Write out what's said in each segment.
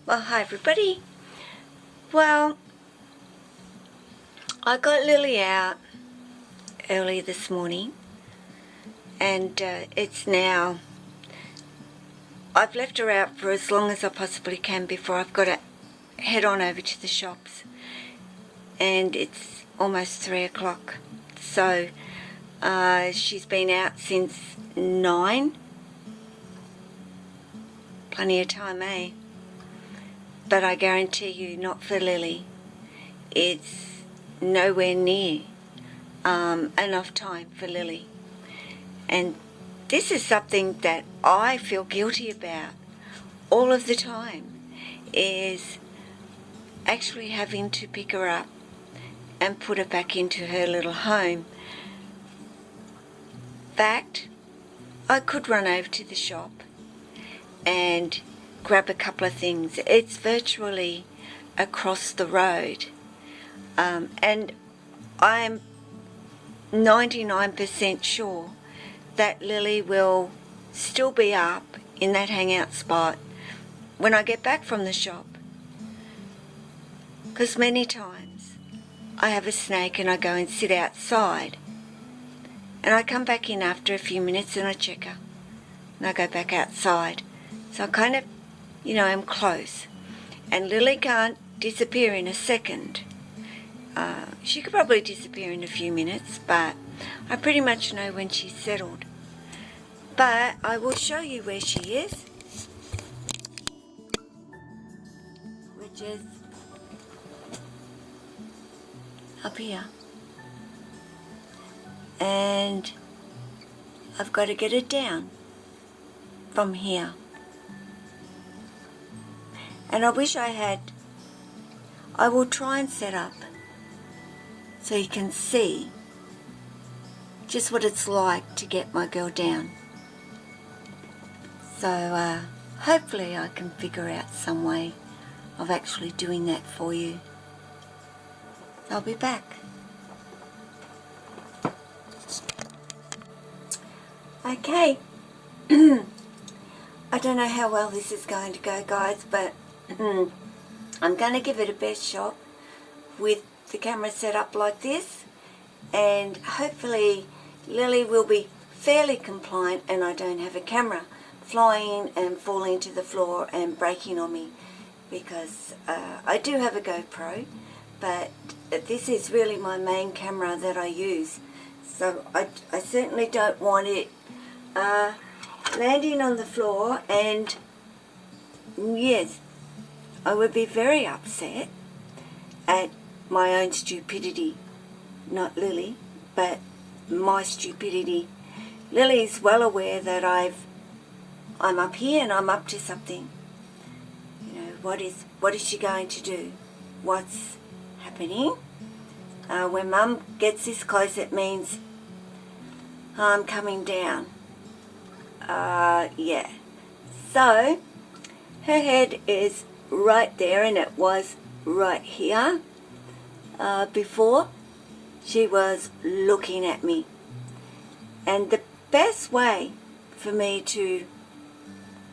Well, hi everybody. Well, I got Lily out early this morning and it's now, I've left her out for as long as I possibly can before I've got to head on over to the shops, and it's almost 3 o'clock. So she's been out since 9. Plenty of time, eh? But I guarantee you, not for Lily. It's nowhere near enough time for Lily. And this is something that I feel guilty about all of the time, is actually having to pick her up and put her back into her little home. In fact, I could run over to the shop and grab a couple of things. It's virtually across the road, and I'm 99% sure that Lily will still be up in that hangout spot when I get back from the shop, because many times I have a snack and I go and sit outside and I come back in after a few minutes and I check her and I go back outside. So I kind of, I'm close, and Lily can't disappear in a second. She could probably disappear in a few minutes, but I pretty much know when she's settled. But I will show you where she is, which is up here. And I've got to get it down from here. And I wish I will try and set up so you can see just what it's like to get my girl down. So hopefully I can figure out some way of actually doing that for you. I'll be back. Okay. I don't know how well this is going to go, guys, but I'm going to give it a best shot with the camera set up like this, and hopefully Lily will be fairly compliant and I don't have a camera flying and falling to the floor and breaking on me, because I do have a GoPro, but this is really my main camera that I use, so I certainly don't want it landing on the floor. And yes, I would be very upset at my own stupidity, not Lily, but my stupidity. Lily's well aware that I'm up here and I'm up to something. What is she going to do? What's happening? When Mum gets this close, it means I'm coming down. Yeah. So her head is right there, and it was right here before. She was looking at me, and the best way for me to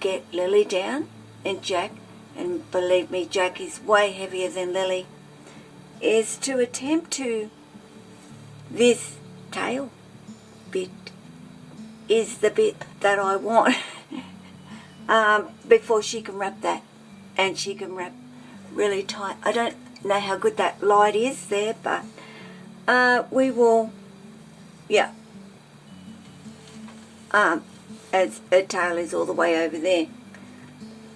get Lily down, and Jack, and believe me, Jack is way heavier than Lily, is to attempt to, this tail bit is the bit that I want before she can wrap that, and she can wrap really tight. I don't know how good that light is there, but we will, yeah, as her tail is all the way over there,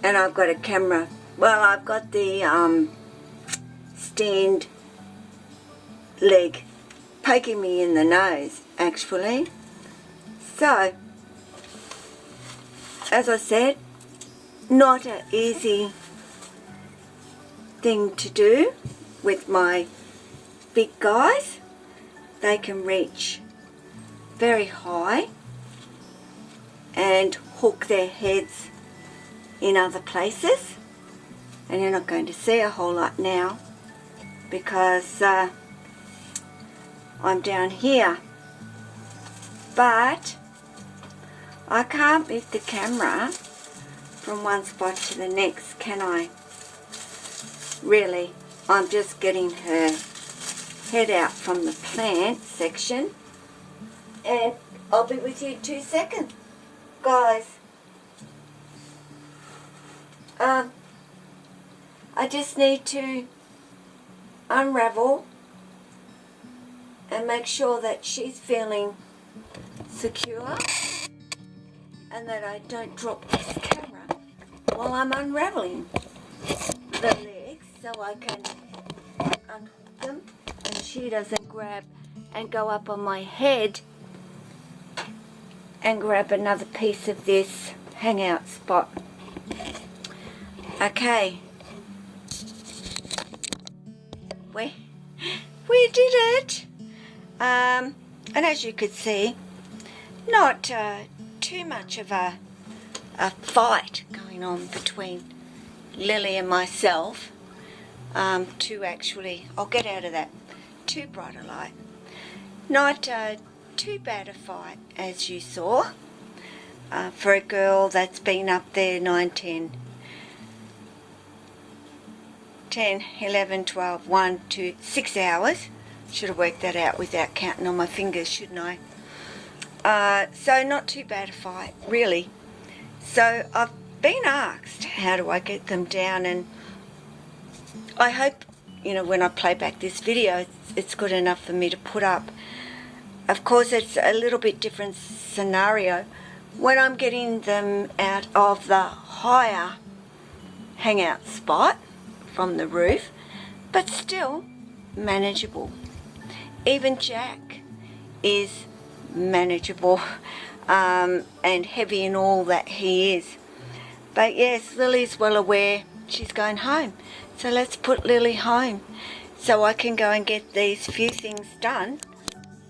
and I've got a camera, well, I've got the stand leg poking me in the nose, actually. So, as I said, not an easy thing to do with my big guys. They can reach very high and hook their heads in other places, and you're not going to see a whole lot now because I'm down here, but I can't move the camera from one spot to the next, can I? really, I'm just getting her head out from the plant section, and I'll be with you in 2 seconds. Guys, I just need to unravel and make sure that she's feeling secure and that I don't drop this camera while I'm unraveling the legs, so I can unhook them and she doesn't grab and go up on my head and grab another piece of this hangout spot. Okay, we did it. And as you could see, not too much of a fight going on between Lily and myself to actually, I'll get out of that too bright a light. Not too bad a fight as you saw for a girl that's been up there 9, 10, 11, 12, 1, 2, 6 hours. Should have worked that out without counting on my fingers, shouldn't I? So not too bad a fight, really. So I've been asked, how do I get them down? And I hope, you know, when I play back this video, it's good enough for me to put up. Of course, it's a little bit different scenario when I'm getting them out of the higher hangout spot from the roof, but still manageable. Even Jack is manageable and heavy in all that he is. But yes, Lily's well aware she's going home. So let's put Lily home so I can go and get these few things done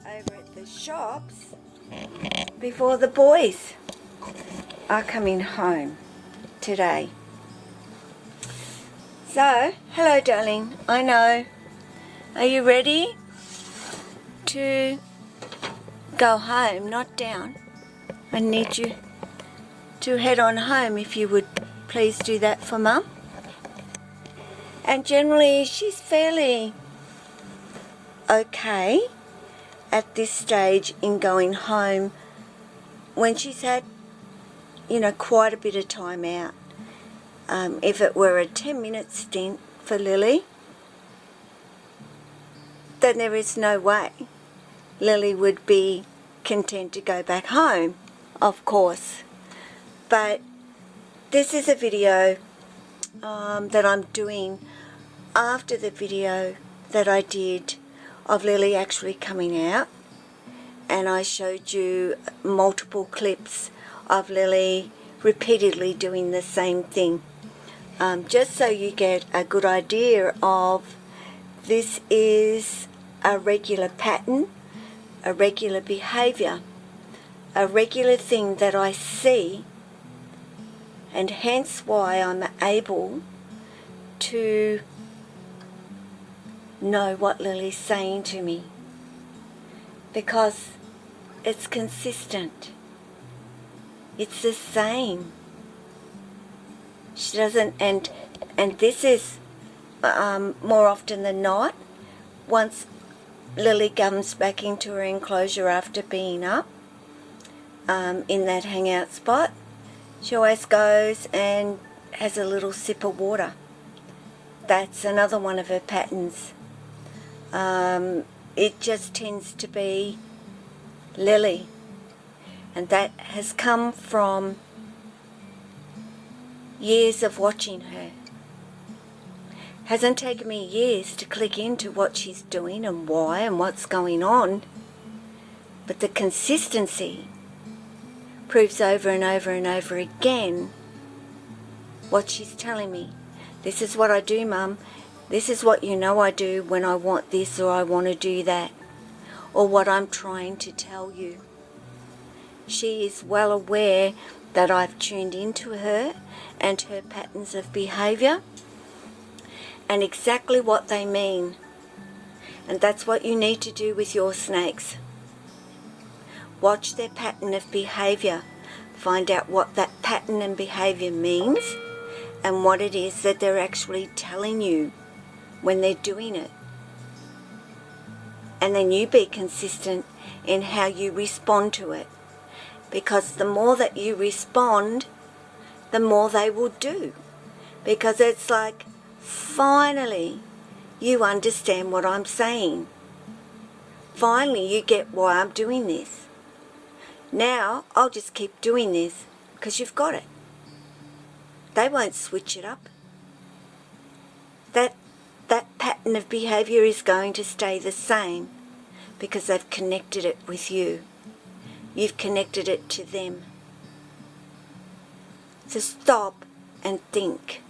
over at the shops before the boys are coming home today. So, hello darling, I know. Are you ready to go home, not down? I need you to head on home if you would please do that for Mum. And generally she's fairly okay at this stage in going home when she's had, you know, quite a bit of time out. If it were a 10-minute stint for Lily, then there is no way Lily would be content to go back home, of course. But this is a video that I'm doing after the video that I did of Lily actually coming out, and I showed you multiple clips of Lily repeatedly doing the same thing, just so you get a good idea of this is a regular pattern, a regular behaviour, a regular thing that I see, and hence why I'm able to know what Lily's saying to me, because it's consistent. It's the same. She doesn't, and this is more often than not, once Lily comes back into her enclosure after being up in that hangout spot, she always goes and has a little sip of water. That's another one of her patterns. It just tends to be Lily, and that has come from years of watching her. Hasn't taken me years to click into what she's doing and why and what's going on, but the consistency proves over and over and over again what she's telling me. This is what I do, Mum. This is what you know I do when I want this or I want to do that, or what I'm trying to tell you. She is well aware that I've tuned into her and her patterns of behaviour and exactly what they mean. And that's what you need to do with your snakes. Watch their pattern of behaviour. Find out what that pattern and behaviour means and what it is that they're actually telling you when they're doing it. And then you be consistent in how you respond to it. Because the more that you respond, the more they will do. Because it's like, finally, you understand what I'm saying. Finally, you get why I'm doing this. Now, I'll just keep doing this because you've got it. They won't switch it up. That pattern of behaviour is going to stay the same because they've connected it with you. You've connected it to them. So stop and think.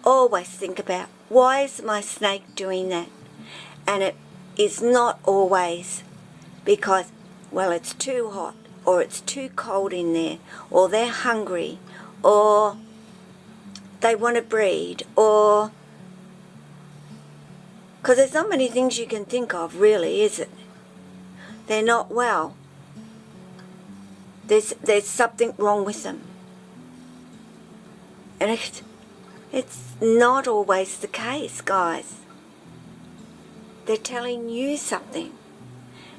Always think about, why is my snake doing that? And it is not always because, well, it's too hot, or it's too cold in there, or they're hungry, or they want to breed, or... Because there's not many things you can think of, really, is it? They're not well. There's something wrong with them. And it's not always the case, guys. They're telling you something.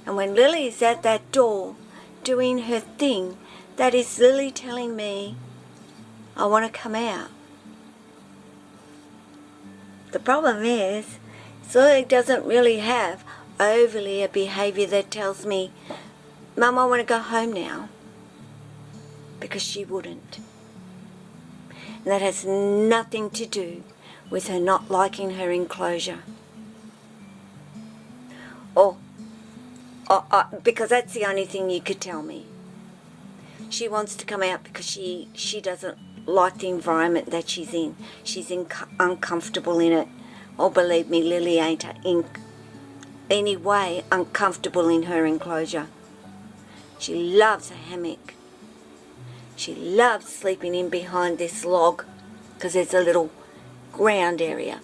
And when Lily's at that door doing her thing, that is Lily telling me, I want to come out. The problem is, Lily doesn't really have overly a behaviour that tells me, Mum, I want to go home now. Because she wouldn't. And that has nothing to do with her not liking her enclosure. Or because that's the only thing you could tell me. She wants to come out because she doesn't like the environment that she's in. She's uncomfortable in it. Oh, believe me, Lily ain't in any way uncomfortable in her enclosure. She loves a hammock. She loves sleeping in behind this log because there's a little ground area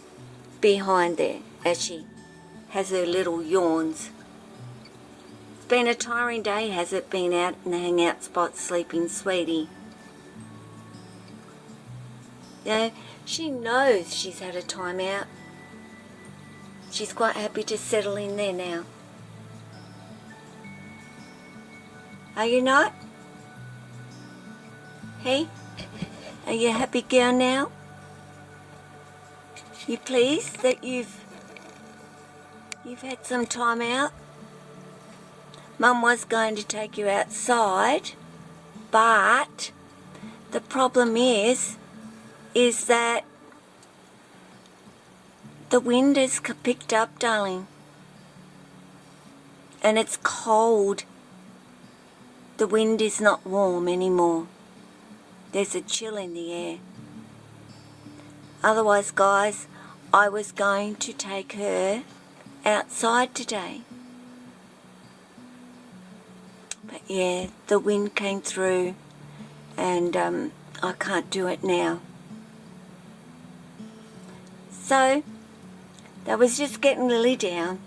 behind there as she has her little yawns. It's been a tiring day, has it, been out in the hangout spot sleeping, sweetie? Yeah, she knows she's had a time out. She's quite happy to settle in there now. Are you not? Hey? Are you a happy girl now? You pleased that you've had some time out? Mum was going to take you outside, but the problem is that the wind has picked up, darling, and it's cold. The wind is not warm anymore. There's a chill in the air. Otherwise, guys, I was going to take her outside today. But yeah, the wind came through and I can't do it now. So, that was just getting Lily down.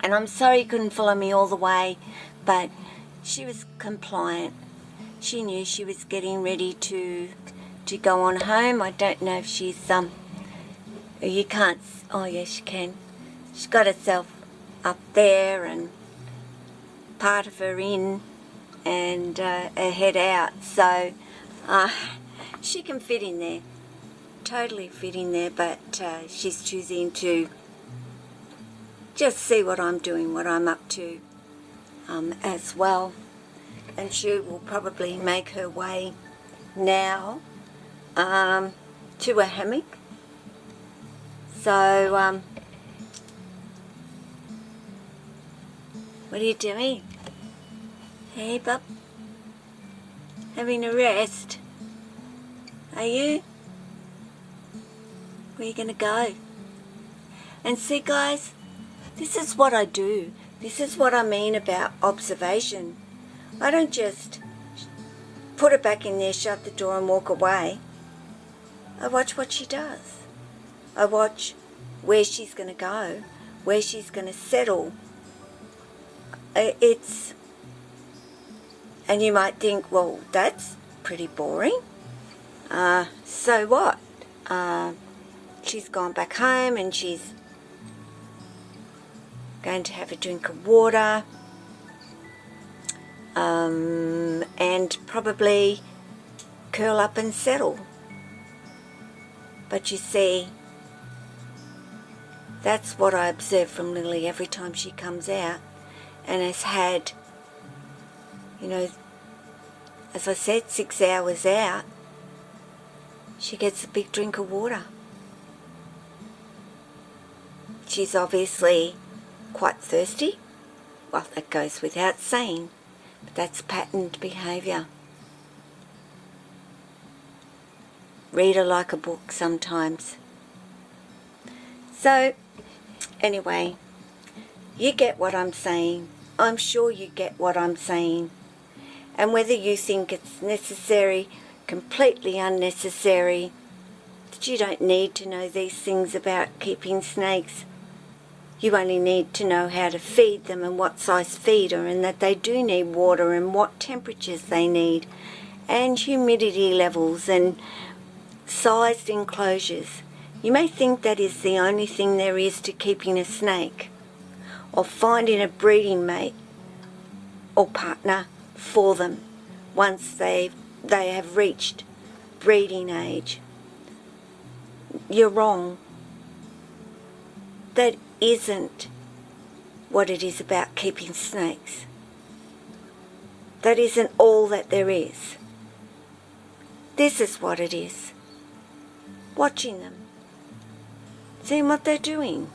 And I'm sorry you couldn't follow me all the way, but she was compliant. She knew she was getting ready to go on home. I don't know if she's you can't, oh yes you can. She's got herself up there and part of her in and her head out, so she can fit in there, totally fit in there, but she's choosing to just see what I'm doing, what I'm up to as well. And she will probably make her way now to a hammock. So, what are you doing? Hey, bub? Having a rest? Are you? Where are you going to go? And see, guys, this is what I do. This is what I mean about observation. I don't just put her back in there, shut the door and walk away. I watch what she does. I watch where she's going to go, where she's going to settle. And you might think, well, that's pretty boring. So what? she's gone back home and she's going to have a drink of water, and probably curl up and settle. But you see, that's what I observe from Lily every time she comes out and has had, you know, as I said, 6 hours out, she gets a big drink of water. She's obviously quite thirsty. Well, that goes without saying, but that's patterned behaviour. Read her like a book sometimes. So, anyway, you get what I'm saying. I'm sure you get what I'm saying. And whether you think it's necessary, completely unnecessary, that you don't need to know these things about keeping snakes. You only need to know how to feed them and what size feeder, and that they do need water and what temperatures they need, and humidity levels and sized enclosures. You may think that is the only thing there is to keeping a snake, or finding a breeding mate or partner for them once they have reached breeding age. You're wrong. That isn't what it is about keeping snakes. That isn't all that there is. This is what it is. Watching them. Seeing what they're doing.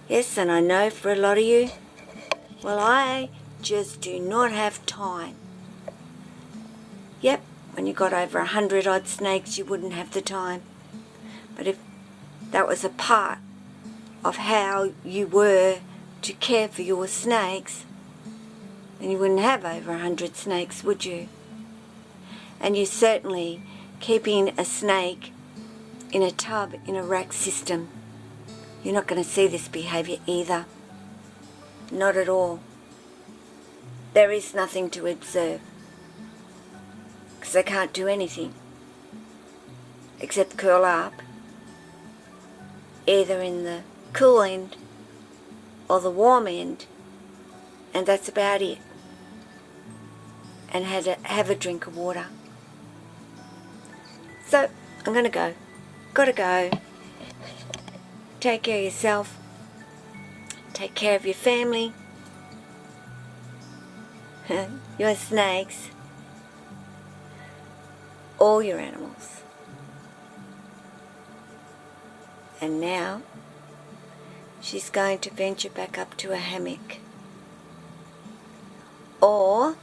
Yes, and I know for a lot of you, well, I just do not have time. Yep, when you got over 100 odd snakes, you wouldn't have the time. But if that was a part of how you were to care for your snakes, then you wouldn't have over 100 snakes, would you? And you certainly keeping a snake in a tub in a rack system, you're not going to see this behaviour either. Not at all. There is nothing to observe, because they can't do anything except curl up, either in the cool end or the warm end, and that's about it. And have a drink of water. So, I'm going to go. Gotta go. Take care of yourself. Take care of your family. Your snakes. All your animals. And now, she's going to venture back up to a hammock. Or,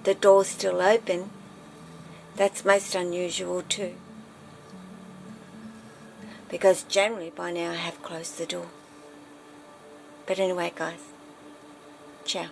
the door's still open. That's most unusual too. Because generally by now I have closed the door. But anyway, guys, ciao.